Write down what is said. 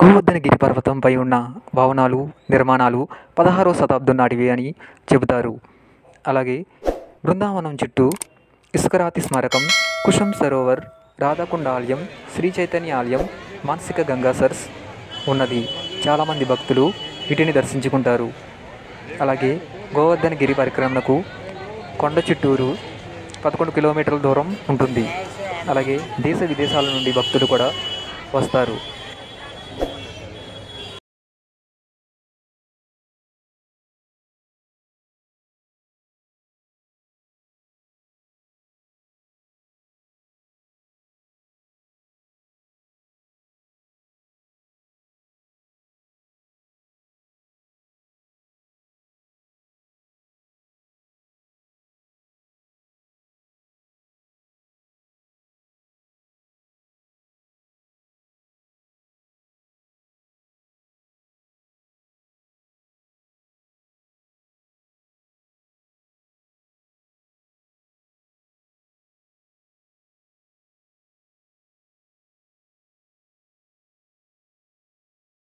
గోవర్ధనగిరి పర్వతంపై ఉన్న భవనాలు, నిర్మాణాలు 16వ శతాబ్దం నాటివి అని చెబుతారు. అలాగే బృందావనం చుట్టూ ఇసుకరాతి స్మారకం, కుశం సరోవర్, రాధాకుండ ఆలయం, శ్రీ చైతన్య ఆలయం, మానసిక గంగా సర్స్ ఉన్నది. చాలామంది భక్తులు వీటిని దర్శించుకుంటారు. అలాగే గోవర్ధనగిరి పరిక్రమణకు కొండ చుట్టూరు 11 కిలోమీటర్ల దూరం ఉంటుంది. అలాగే దేశ విదేశాల నుండి భక్తులు కూడా వస్తారు.